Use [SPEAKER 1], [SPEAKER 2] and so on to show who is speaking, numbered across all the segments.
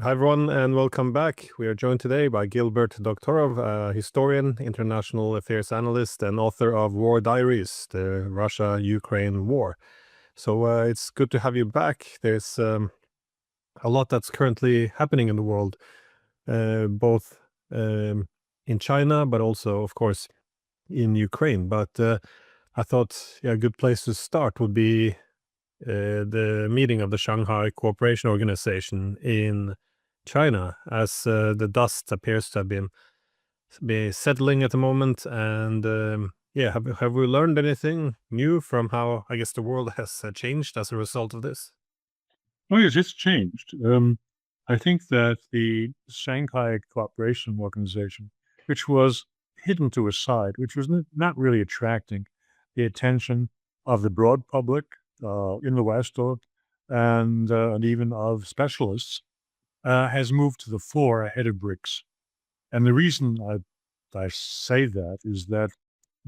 [SPEAKER 1] Hi, everyone, and welcome back. We are joined today by Gilbert Doctorow, a historian, international affairs analyst, and author of War Diaries, the Russia-Ukraine War. So it's good to have you back. There's a lot that's currently happening in the world, both in China, but also, of course, in Ukraine. But I thought a good place to start would be the meeting of the Shanghai Cooperation Organization in China, as the dust appears to have be settling at the moment. And yeah, have we learned anything new from how I guess the world has changed as a result of this?
[SPEAKER 2] Oh, yes, it's changed. I think that the Shanghai Cooperation Organization, which was hidden to a side, which was not really attracting the attention of the broad public in the West and even of specialists, has moved to the fore ahead of BRICS. And the reason I say that is that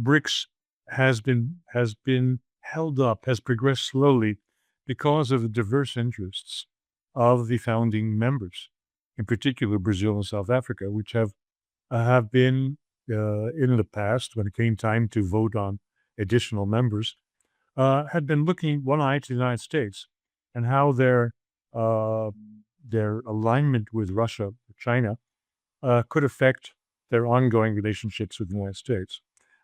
[SPEAKER 2] BRICS has been held up, has progressed slowly because of the diverse interests of the founding members, in particular Brazil and South Africa, which have been in the past, when it came time to vote on additional members, had been looking one eye to the United States and how uh, their alignment with Russia, China, could affect their ongoing relationships with the United States.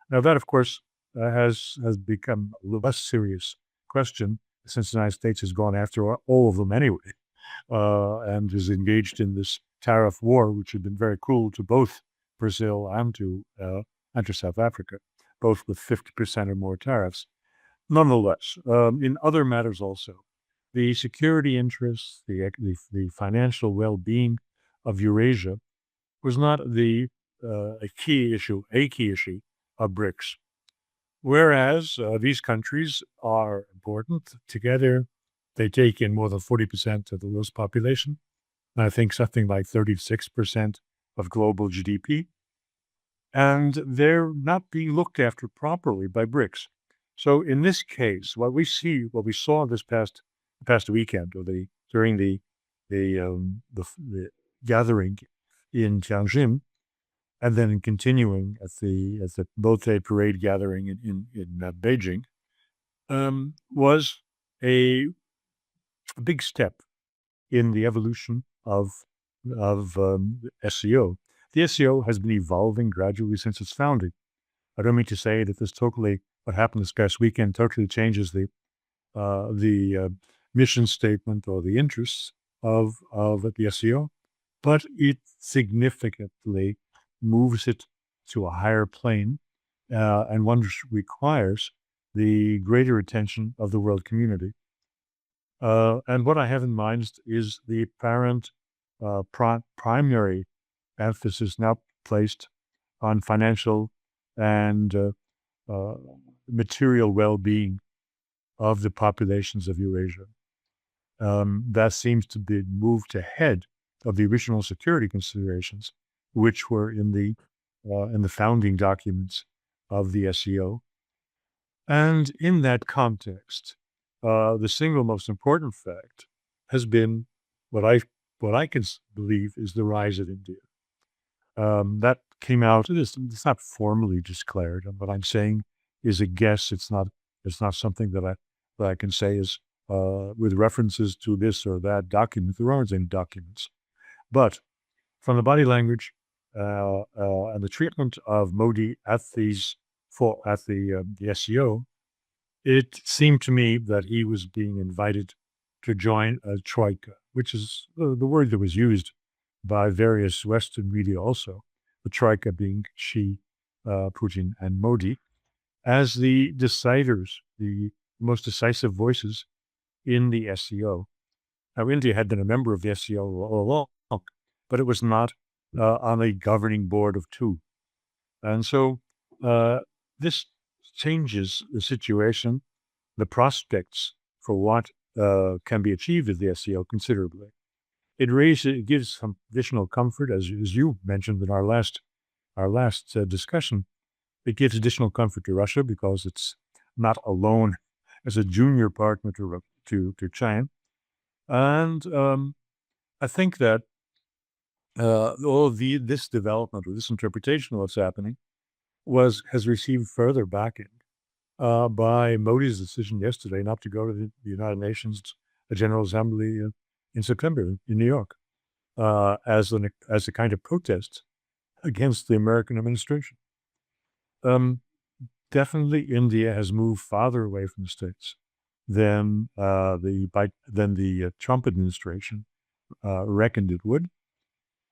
[SPEAKER 2] Now, that, of course, has become a less serious question since the United States has gone after all of them anyway, and is engaged in this tariff war, which had been very cruel to both Brazil and to South Africa, both with 50% or more tariffs. Nonetheless, in other matters also, the security interests, the financial well-being of Eurasia was not a key issue of BRICS. Whereas these countries are important. Together, they take in more than 40% of the world's population. And I think something like 36% of global GDP. And they're not being looked after properly by BRICS. So in this case, what we saw this past weekend, or during the gathering in Tianjin, and then continuing at the Lotte Parade gathering in Beijing, was a big step in the evolution of SCO. The SCO has been evolving gradually since its founding. I don't mean to say that what happened this past weekend totally changes the mission statement or the interests of the SCO, but it significantly moves it to a higher plane, and one which requires the greater attention of the world community. And what I have in mind is the apparent primary emphasis now placed on financial and uh, material well-being of the populations of Eurasia. That seems to be moved ahead of the original security considerations, which were in the founding documents of the SEO. And in that context, the single most important fact has been what I can believe is the rise of India. That came out. It's not formally declared. And what I'm saying is a guess. It's not something that I can say is with references to this or that document. There aren't any documents, but from the body language and the treatment of Modi at the SEO, it seemed to me that he was being invited to join a troika, which is the word that was used by various Western media also, the troika being Xi, Putin, and Modi, as the deciders, the most decisive voices in the SCO. Now, India had been a member of the SCO all along, but it was not on a governing board of two. And so this changes the situation, the prospects for what can be achieved at the SCO considerably. It gives some additional comfort, as you mentioned in our last discussion. It gives additional comfort to Russia because it's not alone as a junior partner to China. And I think that this development or this interpretation of what's happening has received further backing by Modi's decision yesterday not to go to the United Nations General Assembly in September in New York as a kind of protest against the American administration. Definitely, India has moved farther away from the States than the Trump administration reckoned it would,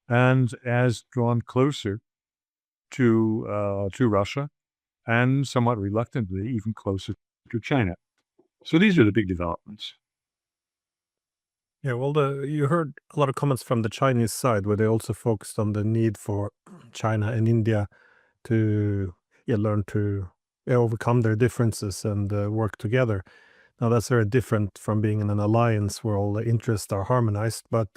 [SPEAKER 2] and has drawn closer to Russia, and somewhat reluctantly even closer to China. So these are the big developments.
[SPEAKER 1] Yeah, well, you heard a lot of comments from the Chinese side where they also focused on the need for China and India to learn to overcome their differences and work together. Now, that's very different from being in an alliance where all the interests are harmonized. But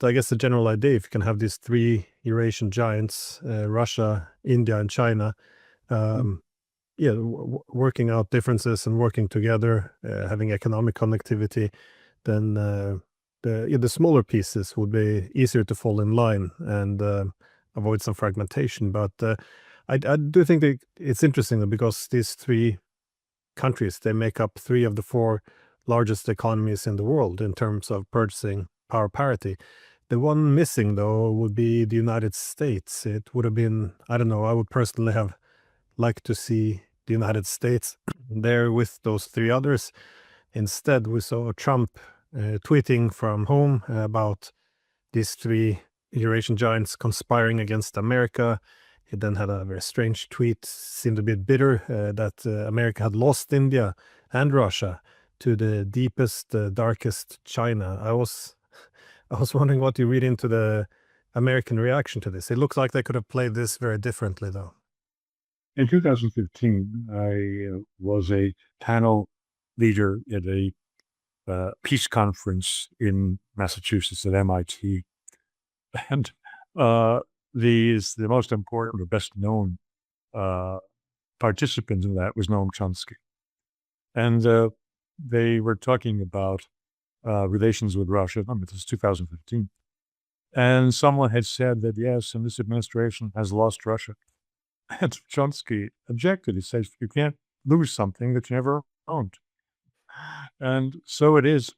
[SPEAKER 1] I guess the general idea, if you can have these three Eurasian giants, Russia, India, and China, um, working out differences and working together, having economic connectivity, then the smaller pieces would be easier to fall in line and avoid some fragmentation. But I do think that it's interesting though, because these three countries, they make up three of the four largest economies in the world in terms of purchasing power parity. The one missing, though, would be the United States. It would have been, I don't know, I would personally have liked to see the United States there with those three others. Instead, we saw Trump tweeting from home about these three Eurasian giants conspiring against America. He then had a very strange tweet, seemed a bit bitter, that America had lost India and Russia to the deepest, darkest China. I was wondering what you read into the American reaction to this. It looks like they could have played this very differently, though.
[SPEAKER 2] In 2015, I was a panel leader at a peace conference in Massachusetts at MIT. And the most important or best known participant in that was Noam Chomsky. And they were talking about relations with Russia. I mean, this is 2015. And someone had said that, yes, and this administration has lost Russia. And Chomsky objected. He says, you can't lose something that you never owned. And so it is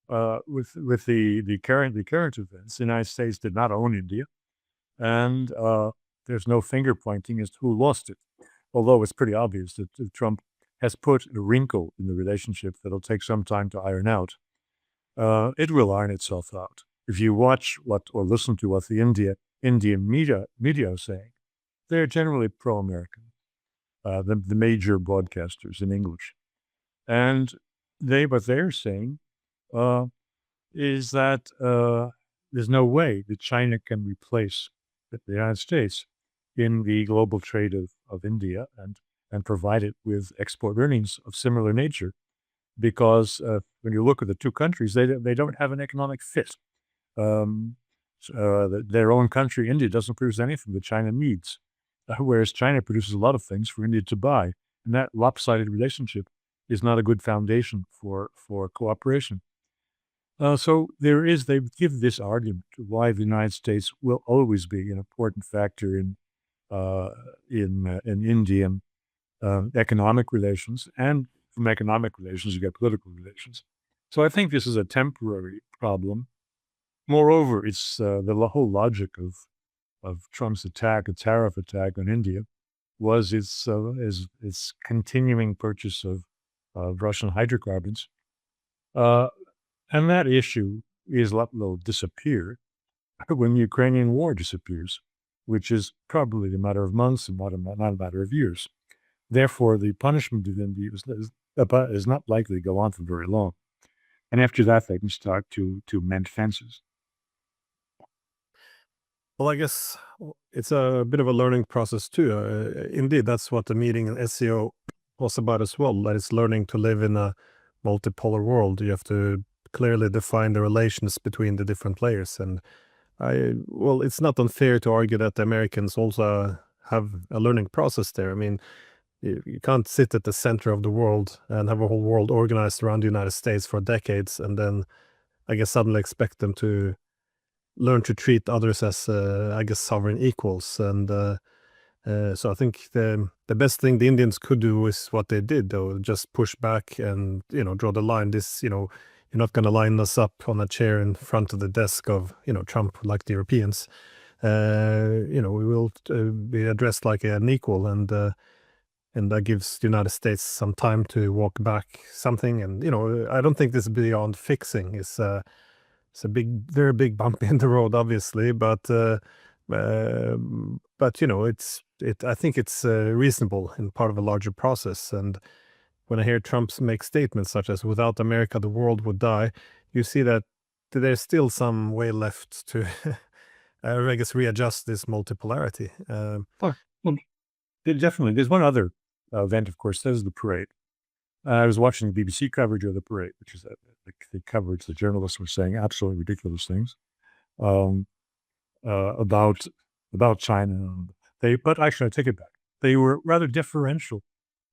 [SPEAKER 2] with the current events. The United States did not own India, and there's no finger pointing as to who lost it. Although it's pretty obvious that Trump has put a wrinkle in the relationship that'll take some time to iron out. It will iron itself out. If you watch or listen to what the Indian media are saying, they're generally pro-American, the major broadcasters in English. And what they're saying is that there's no way that China can replace the United States in the global trade of India and provide it with export earnings of similar nature, because when you look at the two countries, they don't have an economic fit. Their own country, India, doesn't produce anything that China needs, whereas China produces a lot of things for India to buy. And that lopsided relationship is not a good foundation for cooperation. So they give this argument why the United States will always be an important factor in Indian economic relations, and from economic relations you get political relations. So I think this is a temporary problem. Moreover, it's the whole logic of Trump's tariff attack on India was its continuing purchase of Russian hydrocarbons. And that issue will disappear when the Ukrainian war disappears, which is probably a matter of months and not a matter of years. Therefore, the punishment of India is not likely to go on for very long. And after that, they can start to mend fences.
[SPEAKER 1] Well, I guess it's a bit of a learning process too. Indeed, that's what the meeting in SEO was about as well. That is learning to live in a multipolar world. You have to clearly define the relations between the different players. And it's not unfair to argue that the Americans also have a learning process there. I mean, you can't sit at the center of the world and have a whole world organized around the United States for decades and then, I guess, suddenly expect them to learn to treat others as, I guess, sovereign equals. And so I think the best thing the Indians could do is what they did, though, just push back and, draw the line. You're not going to line us up on a chair in front of the desk of, Trump, like the Europeans. We will be addressed like an equal, and that gives the United States some time to walk back something. And, I don't think this is beyond fixing. It's a very big bump in the road, obviously, but I think it's reasonable and part of a larger process. And when I hear Trump make statements such as "without America, the world would die," you see that there's still some way left to, I guess, readjust this multipolarity.
[SPEAKER 2] Well, definitely. There's one other event, of course. That is the parade. I was watching BBC coverage of the parade, which is the coverage. The journalists were saying absolutely ridiculous things about China. But actually, I take it back. They were rather deferential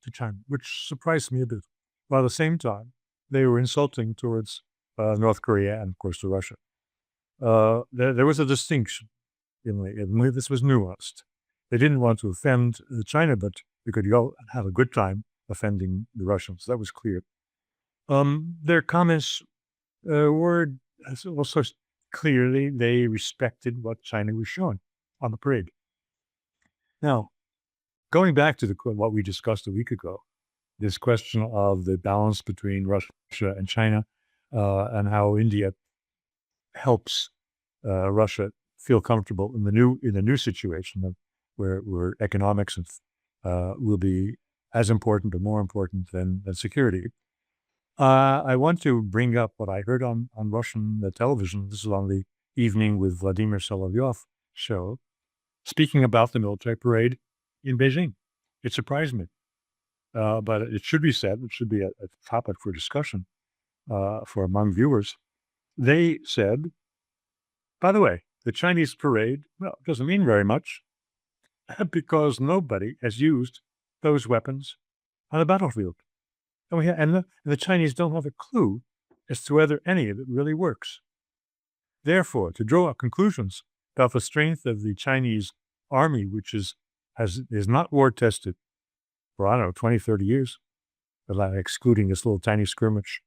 [SPEAKER 2] to China, which surprised me a bit. While at the same time, they were insulting towards North Korea and, of course, to Russia. There was a distinction. This was nuanced. They didn't want to offend China, but you could go and have a good time offending the Russians. That was clear. Their comments were also clearly they respected what China was showing on the parade. Now, going back to what we discussed a week ago, this question of the balance between Russia and China, and how India helps Russia feel comfortable in the new situation where economics will be as important or more important than security. I want to bring up what I heard on Russian television. This is on the Evening with Vladimir Solovyov show, speaking about the military parade in Beijing. It surprised me, but it should be said. It should be a topic for discussion for among viewers. They said, by the way, the Chinese parade, well, doesn't mean very much because nobody has used those weapons on the battlefield. And the Chinese don't have a clue as to whether any of it really works. Therefore, to draw conclusions about the strength of the Chinese army, which is not war-tested for, I don't know, 20, 30 years, excluding this little tiny skirmish.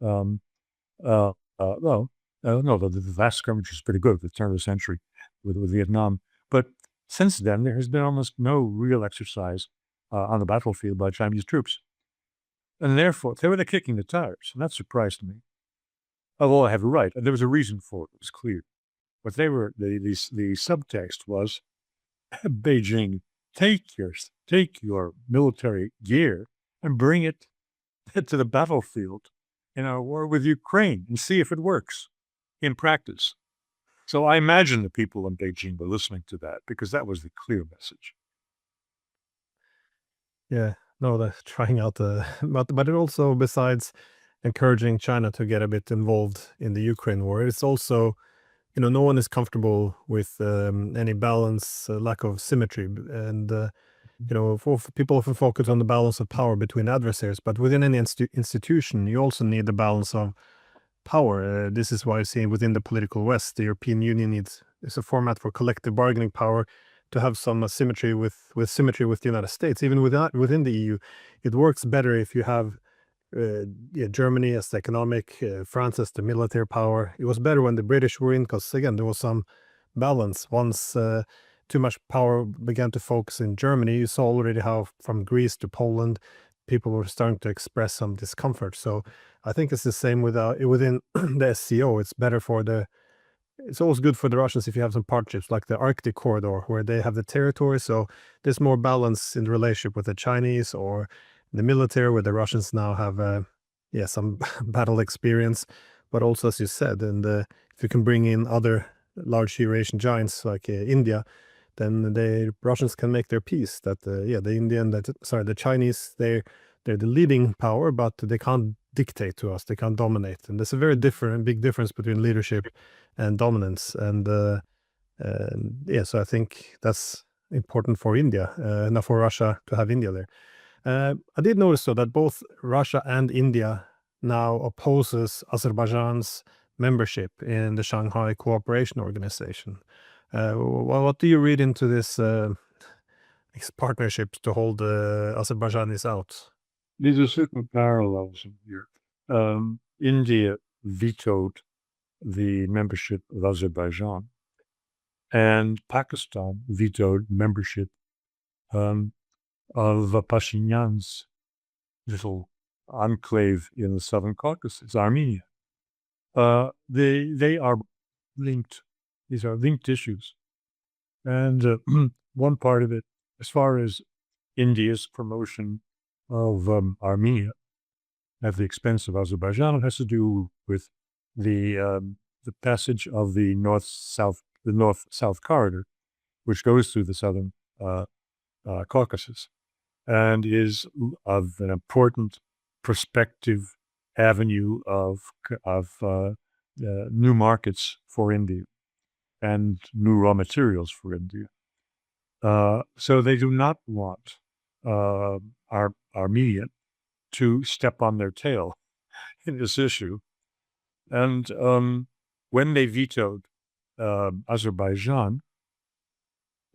[SPEAKER 2] No, the last skirmish was pretty good at the turn of the century with Vietnam. But since then, there has been almost no real exercise on the battlefield by Chinese troops. And therefore, they were kicking the tires, and that surprised me. Although I have a right, and there was a reason for it. It was clear. But the subtext was, Beijing, take your military gear and bring it to the battlefield in our war with Ukraine and see if it works in practice. So I imagine the people in Beijing were listening to that because that was the clear message.
[SPEAKER 1] Yeah, no, they're trying out but it also, besides encouraging China to get a bit involved in the Ukraine war, it's also, no one is comfortable with any balance, lack of symmetry, and people often focus on the balance of power between adversaries, but within any institution, you also need the balance of power. This is why you see within the political West, the European Union is a format for collective bargaining power to have some symmetry with symmetry with the United States. Even within the EU, it works better if you have Germany as the economic, France as the military power. It was better when the British were in because, again, there was some balance. Once too much power began to focus in Germany, you saw already how from Greece to Poland, people were starting to express some discomfort. So I think it's the same within the SCO. It's always good for the Russians if you have some partnerships like the Arctic corridor where they have the territory. So there's more balance in the relationship with the Chinese, or the military where the Russians now have some battle experience. But also, as you said, and if you can bring in other large Eurasian giants like India, then the Russians can make their peace. That the Chinese, they're the leading power, but they can't dictate to us. They can't dominate, and there's a very big difference between leadership and dominance. And so I think that's important for India, not for Russia to have India there. I did notice though that both Russia and India now opposes Azerbaijan's membership in the Shanghai Cooperation Organization. What do you read into this these partnerships to hold the Azerbaijanis out?
[SPEAKER 2] These are certain parallels in here. India vetoed the membership of Azerbaijan, and Pakistan vetoed membership of Pashinyan's little enclave in the Southern Caucasus, Armenia. They are linked. These are linked issues. And one part of it, as far as India's promotion of Armenia at the expense of Azerbaijan, it has to do with the passage of the north-south corridor, which goes through the Southern Caucasus, and is of an important prospective avenue of new markets for India and new raw materials for India. So they do not want Armenia to step on their tail in this issue. And when they vetoed Azerbaijan,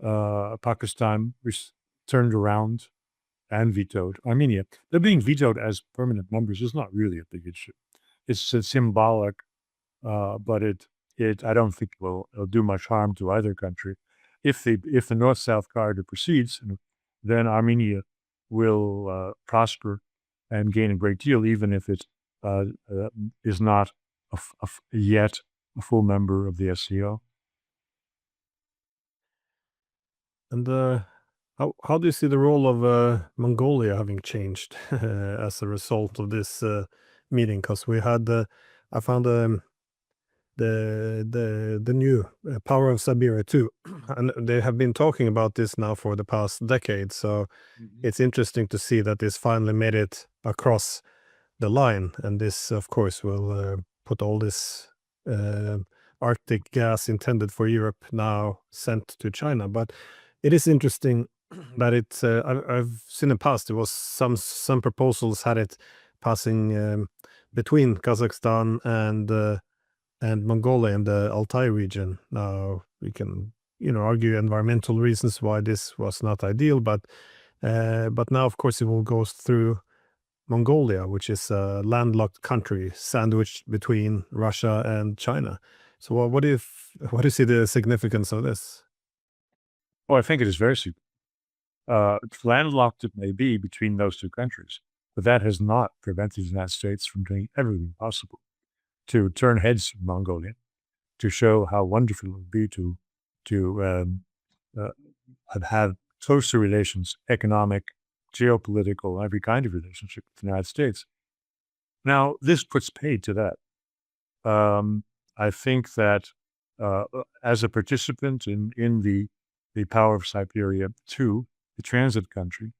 [SPEAKER 2] Pakistan turned around and vetoed Armenia. They're being vetoed as permanent members is not really a big issue. It's symbolic, but I don't think it'll do much harm to either country. If the north-south corridor proceeds, then Armenia will prosper and gain a great deal, even if it is not yet a full member of the SCO.
[SPEAKER 1] And how do you see the role of Mongolia having changed as a result of this meeting? Because we had, I found the new Power of Siberia too, and they have been talking about this now for the past decade. So it's interesting to see that this finally made it across the line, and this, of course, will put all this Arctic gas intended for Europe now sent to China. But it is interesting that it's I've seen in the past there was some proposals had it passing between Kazakhstan and Mongolia in the Altai region. Now we can argue environmental reasons why this was not ideal, but now of course it will go through Mongolia, which is a landlocked country sandwiched between Russia and China. So what do you see the significance of this?
[SPEAKER 2] Oh, I think it is very super. Landlocked it may be between those two countries, but that has not prevented the United States from doing everything possible to turn heads from Mongolia, to show how wonderful it would be to have closer relations, economic, geopolitical, every kind of relationship with the United States. Now, this puts paid to that. I think that as a participant in the Power of Siberia 2, the transit country,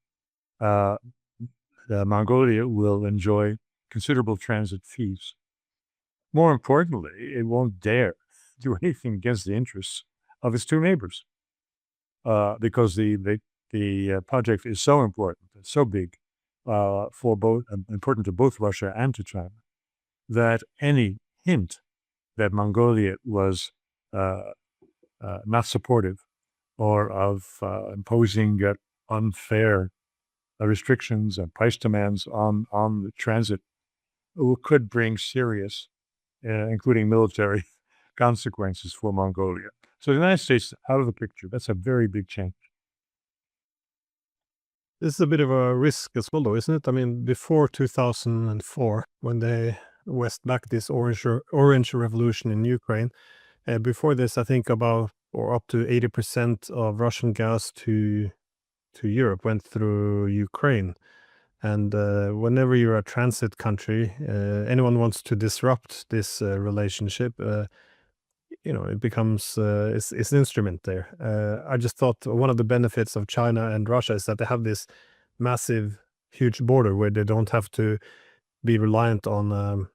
[SPEAKER 2] Mongolia will enjoy considerable transit fees. More importantly, it won't dare do anything against the interests of its two neighbors, because the project is so important, it's so big, important to both Russia and to China, that any hint that Mongolia was not supportive or of imposing unfair restrictions and price demands on the transit could bring serious, including military, consequences for Mongolia. So the United States out of the picture, that's a very big change.
[SPEAKER 1] This is a bit of a risk as well, though, isn't it? I mean, before 2004, when the West backed this orange revolution in Ukraine, before this, I think about or up to 80% of Russian gas to Europe went through Ukraine. And whenever you're a transit country, anyone wants to disrupt this relationship, it becomes it's an instrument there. I just thought one of the benefits of China and Russia is that they have this massive, huge border where they don't have to be reliant on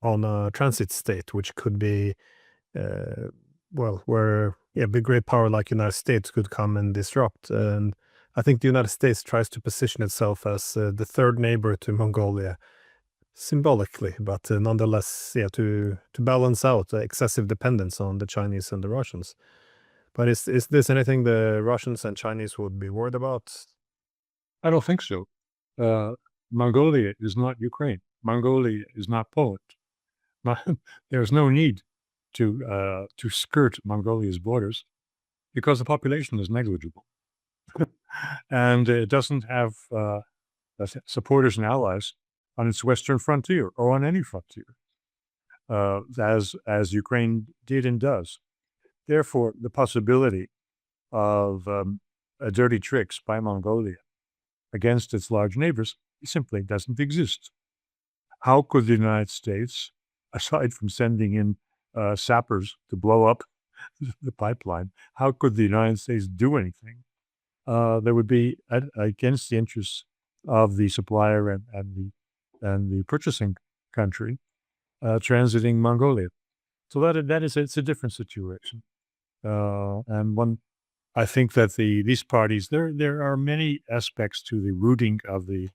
[SPEAKER 1] a transit state, which could be where a big great power like United States could come and disrupt. And I think the United States tries to position itself as the third neighbor to Mongolia. symbolically, but nonetheless, yeah, to balance out the excessive dependence on the Chinese and the Russians. But is this anything the Russians and Chinese would be worried about?
[SPEAKER 2] I don't think so. Mongolia is not Ukraine. Mongolia is not Poland. There's no need to skirt Mongolia's borders because the population is negligible, and it doesn't have supporters and allies on its western frontier or on any frontier, as Ukraine did and does. Therefore, the possibility of dirty tricks by Mongolia against its large neighbors simply doesn't exist. How could the United States, aside from sending in sappers to blow up the pipeline, how could the United States do anything that would be against the interests of the supplier and the purchasing country transiting Mongolia? So it's a different situation, and one. I think that these parties there are many aspects to the routing of the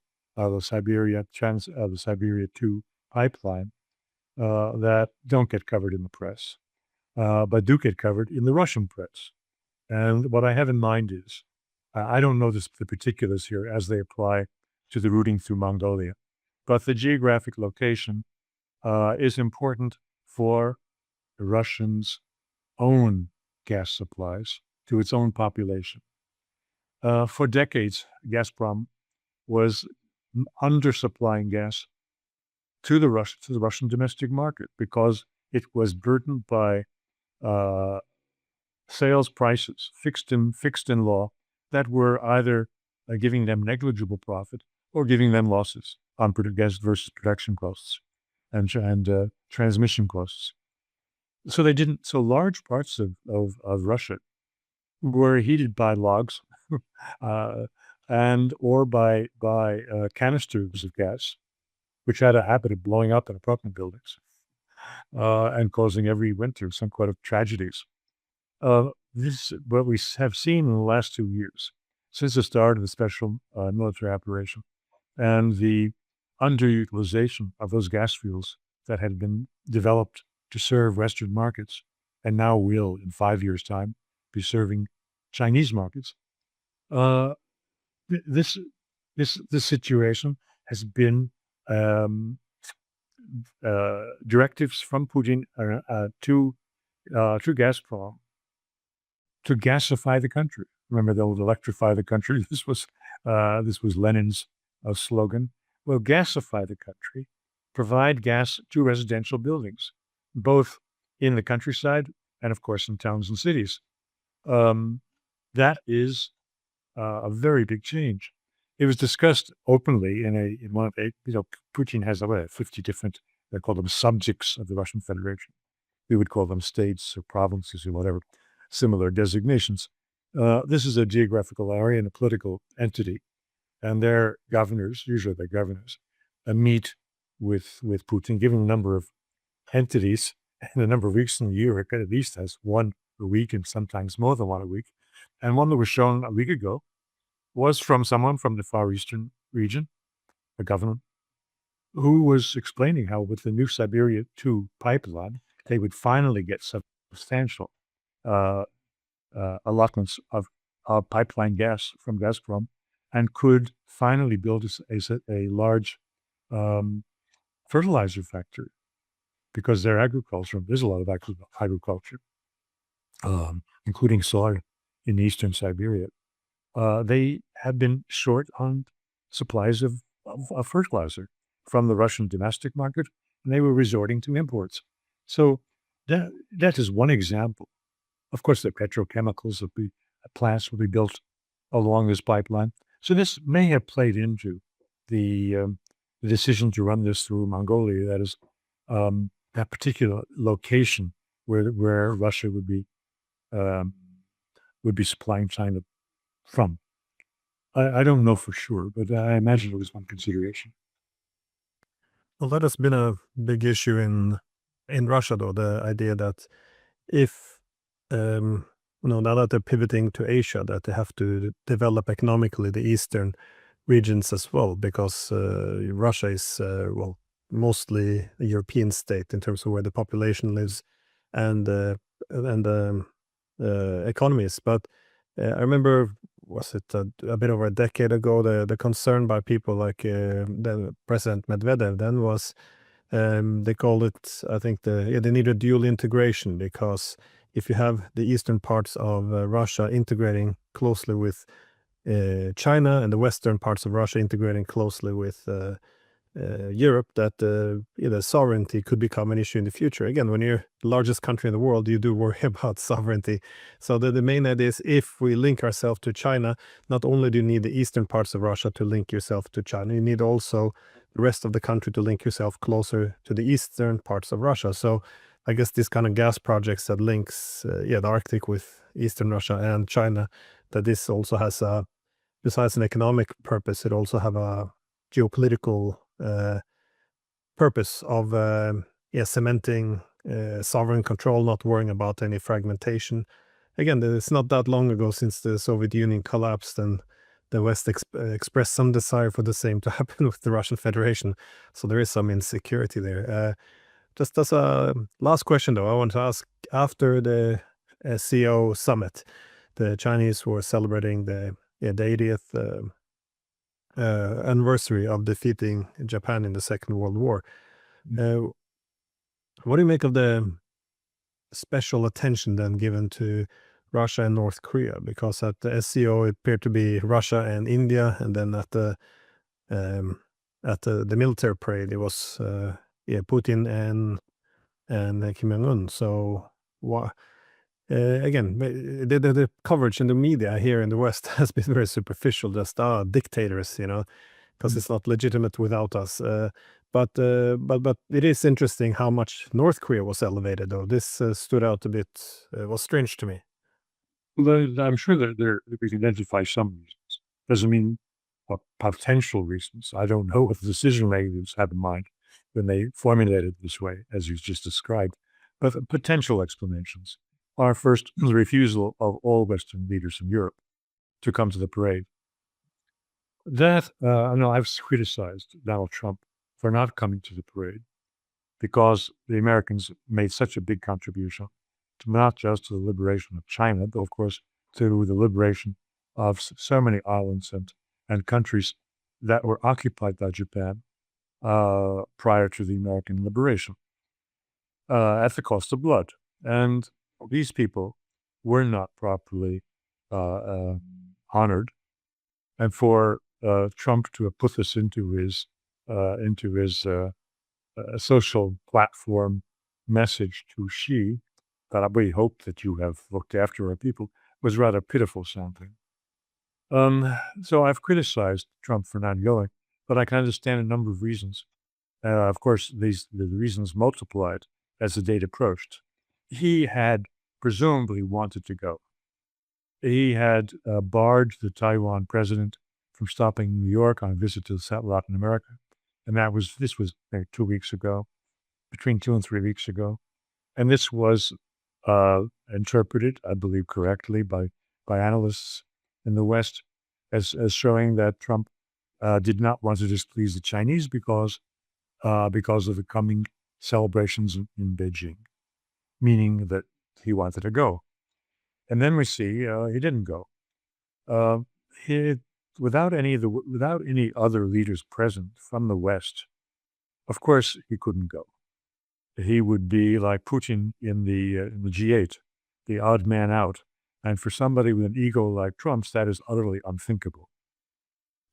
[SPEAKER 2] Siberia the Siberia 2 pipeline that don't get covered in the press, but do get covered in the Russian press. And what I have in mind is, I don't know the particulars here as they apply to the routing through Mongolia, but the geographic location is important for the Russians' own gas supplies to its own population. For decades, Gazprom was undersupplying gas to the Russian domestic market because it was burdened by sales prices fixed in law that were either giving them negligible profit or giving them losses on gas versus production costs and transmission costs. So they didn't. So large parts of Russia were heated by logs and or by canisters of gas, which had a habit of blowing up in apartment buildings and causing every winter some kind of tragedies. This is what we have seen in the last 2 years since the start of the special military operation and the underutilization of those gas fuels that had been developed to serve Western markets and now will, in 5 years' time, be serving Chinese markets. This situation has been directives from Putin to Gazprom to gasify the country. Remember, they'll electrify the country. This was Lenin's slogan. Well, gasify the country, provide gas to residential buildings, both in the countryside and, of course, in towns and cities. That is a very big change. It was discussed openly in one of Putin has 50 different, they call them subjects of the Russian Federation. We would call them states or provinces or whatever, similar designations. This is a geographical area and a political entity, and their governors, usually their governors, meet with Putin, given the number of entities and the number of weeks in the year. It at least has one a week and sometimes more than one a week. And one that was shown a week ago was from someone from the Far Eastern region, a governor, who was explaining how with the new Siberia 2 pipeline, they would finally get substantial allotments of pipeline gas from Gazprom and could finally build a large fertilizer factory because their agriculture, there's a lot of agriculture, including soy in eastern Siberia. They have been short on supplies of fertilizer from the Russian domestic market, and they were resorting to imports. So that is one example. Of course, the petrochemicals plants will be built along this pipeline. So this may have played into the decision to run this through Mongolia. That is that particular location where Russia would be supplying China from. I don't know for sure, but I imagine it was one consideration.
[SPEAKER 1] Well, that has been a big issue in Russia, though, the idea that if now that they're pivoting to Asia, that they have to develop economically the eastern regions as well, because Russia is mostly a European state in terms of where the population lives and economy is. But I remember, was it a bit over a decade ago, the concern by people like the President Medvedev then was they called it, I think, they needed dual integration, because if you have the eastern parts of Russia integrating closely with China and the western parts of Russia integrating closely with Europe, that the sovereignty could become an issue in the future. Again, when you're the largest country in the world, you do worry about sovereignty. So the main idea is, if we link ourselves to China, not only do you need the eastern parts of Russia to link yourself to China, you need also the rest of the country to link yourself closer to the eastern parts of Russia. So I guess this kind of gas projects that links the Arctic with eastern Russia and China, that this also has a, besides an economic purpose, it also have a geopolitical purpose of cementing sovereign control, not worrying about any fragmentation. Again, it's not that long ago since the Soviet Union collapsed, and the West expressed some desire for the same to happen with the Russian Federation. So there is some insecurity there. Just as a last question, though, I want to ask, after the CO summit, the Chinese were celebrating the 80th anniversary of defeating Japan in the Second World War. What do you make of the special attention then given to Russia and North Korea? Because at the SCO it appeared to be Russia and India, and then at the military parade it was Putin and Kim Jong-un. So again, the coverage in the media here in the West has been very superficial, just dictators, because it's not legitimate without us. But it is interesting how much North Korea was elevated, though. This stood out a bit, was strange to me.
[SPEAKER 2] Well, I'm sure that we can identify some reasons. Doesn't mean potential reasons. I don't know what the decision makers had in mind when they formulated it this way, as you just described. But potential explanations are, first, the refusal of all Western leaders in Europe to come to the parade. That, I know I've criticized Donald Trump for not coming to the parade, because the Americans made such a big contribution to not just to the liberation of China, but of course to the liberation of so many islands and countries that were occupied by Japan prior to the American liberation, at the cost of blood. And these people were not properly honored. And for Trump to have put this into his social platform message to Xi, that we hope that you have looked after our people, was rather pitiful sounding. So I've criticized Trump for not going, but I can understand a number of reasons. Of course, the reasons multiplied as the date approached. He had presumably wanted to go. He had barred the Taiwan president from stopping New York on a visit to Latin America. And this was 2 weeks ago, between 2 and 3 weeks ago. And this was interpreted, I believe correctly, by analysts in the West as showing that Trump did not want to displease the Chinese because of the coming celebrations in Beijing, meaning that he wanted to go. And then we see he didn't go. Without any other leaders present from the West, of course he couldn't go. He would be like Putin in the G8, the odd man out. And for somebody with an ego like Trump's, that is utterly unthinkable.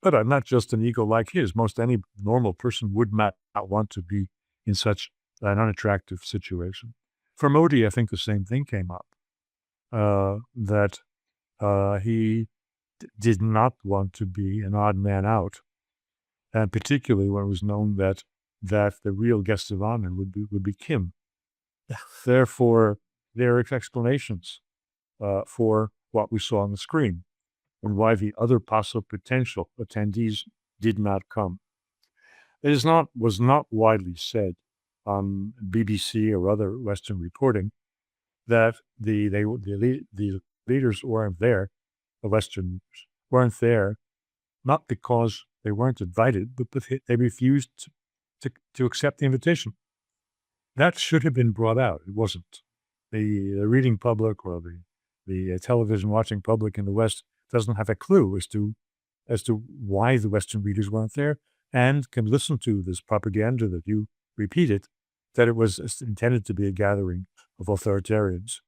[SPEAKER 2] But not just an ego like his. Most any normal person would not want to be in such an unattractive situation. For Modi, I think the same thing came up, that he did not want to be an odd man out, and particularly when it was known that the real guest of honor would be Kim. Therefore, there are explanations for what we saw on the screen and why the other possible potential attendees did not come. It was not widely said on BBC or other Western reporting that the leaders weren't there, the Western weren't there, not because they weren't invited, but they refused to accept the invitation. That should have been brought out. It wasn't. The reading public or the television watching public in the West doesn't have a clue as to why the Western readers weren't there, and can listen to this propaganda that you repeated, that it was intended to be a gathering of authoritarians.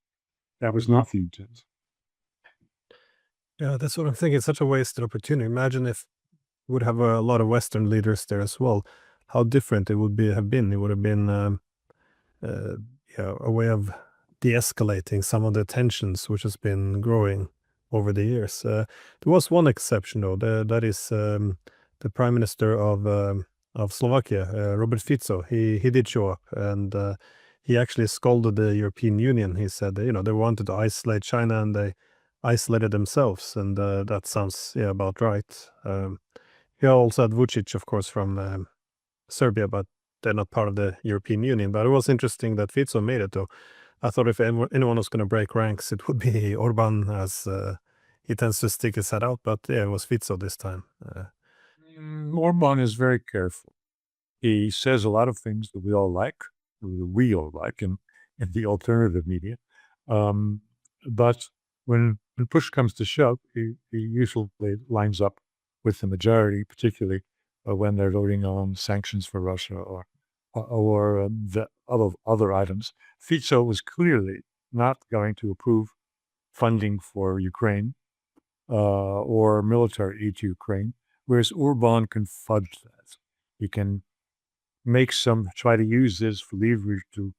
[SPEAKER 2] That was not the intent.
[SPEAKER 1] Yeah, that's what I'm thinking. It's such a wasted opportunity. Imagine if we would have a lot of Western leaders there as well. How different it would have been. It would have been uh, yeah, a way of de-escalating some of the tensions which has been growing over the years. There was one exception though. That is the Prime Minister of Slovakia, Robert Fico. He did show up, and he actually scolded the European Union. He said that, they wanted to isolate China, and they isolated themselves, and that sounds about right. He also had Vucic, of course, from Serbia, but they're not part of the European Union. But it was interesting that Fico made it, though. I thought if anyone was going to break ranks, it would be Orban, as he tends to stick his head out. But yeah, it was Fico this time.
[SPEAKER 2] Orban is very careful. He says a lot of things that we all like in the alternative media. But when push comes to shove, he usually lines up with the majority, particularly when they're voting on sanctions for Russia or the other items. Fico was clearly not going to approve funding for Ukraine or military aid to Ukraine, whereas Orban can fudge that. He can try to use this for leverage to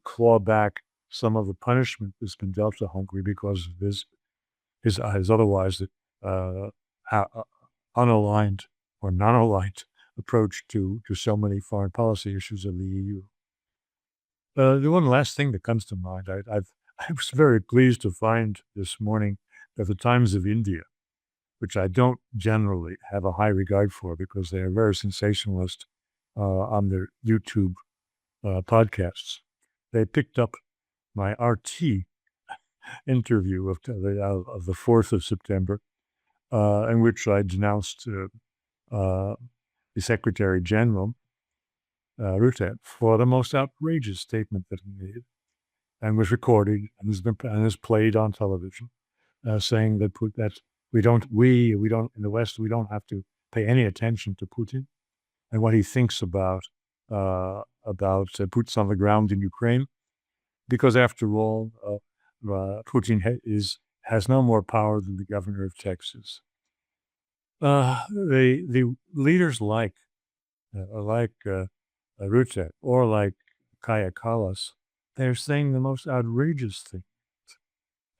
[SPEAKER 2] claw back some of the punishment that's been dealt to Hungary because of his otherwise unaligned or non-aligned approach to so many foreign policy issues of the EU. The one last thing that comes to mind, I was very pleased to find this morning that the Times of India, which I don't generally have a high regard for because they are very sensationalist on their YouTube podcasts, they picked up my RT interview of the 4th of September, in which I denounced the Secretary General, Rutte, for the most outrageous statement that he made, and was recorded and is played on television, saying that we don't in the West, we don't have to pay any attention to Putin and what he thinks about boots on the ground in Ukraine, because after all, Putin has no more power than the governor of Texas. The leaders like Rutte or like Kaya Kallas, they're saying the most outrageous things,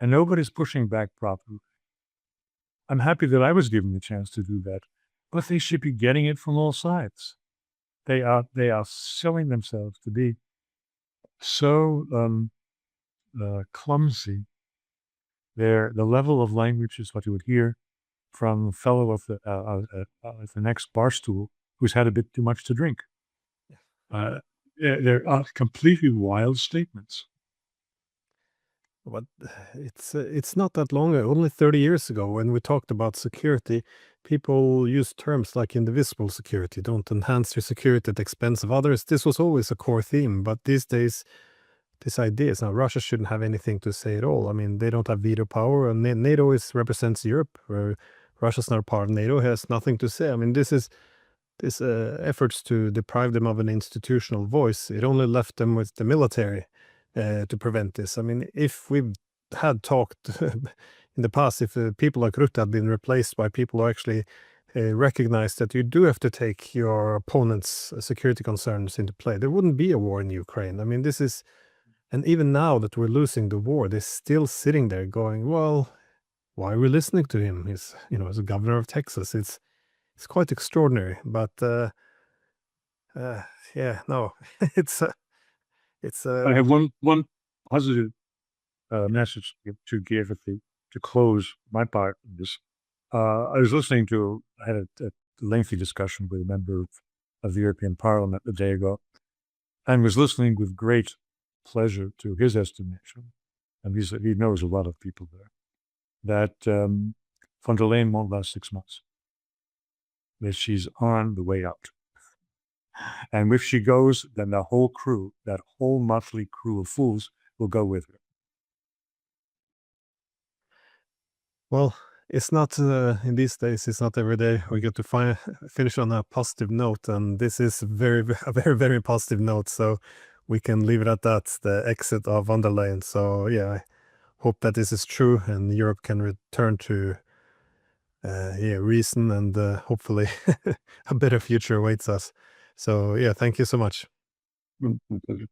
[SPEAKER 2] and nobody's pushing back properly. I'm happy that I was given the chance to do that, but they should be getting it from all sides. They are selling themselves to be so clumsy. The level of language is what you would hear from a fellow at the next bar stool who's had a bit too much to drink. They're completely wild statements.
[SPEAKER 1] But it's not that long ago, only 30 years ago, when we talked about security, people used terms like indivisible security. Don't enhance your security at the expense of others. This was always a core theme, but these days, this idea is now Russia shouldn't have anything to say at all. I mean, they don't have veto power, and NATO represents Europe, where Russia's not part of NATO, has nothing to say. I mean, this efforts to deprive them of an institutional voice, it only left them with the military to prevent this. I mean, if we had talked in the past, if people like Rutte had been replaced by people who actually recognize that you do have to take your opponent's security concerns into play, there wouldn't be a war in Ukraine. I mean, and even now that we're losing the war, they're still sitting there going, well, why are we listening to him? He's, as a governor of Texas. It's quite extraordinary, but yeah, no, it's
[SPEAKER 2] I have one positive message to give to close my part of this. I had a lengthy discussion with a member of the European Parliament a day ago, and was listening with great pleasure to his estimation, and he knows a lot of people there, that von der Leyen won't last 6 months, that she's on the way out. And if she goes, then the whole crew, that whole motley crew of fools, will go with her.
[SPEAKER 1] Well, it's not in these days. It's not every day we get to finish on a positive note, and this is a very, very positive note. So we can leave it at that. The exit of von der Leyen. So yeah, I hope that this is true, and Europe can return to reason, and hopefully a better future awaits us. So yeah, thank you so much.
[SPEAKER 2] My pleasure.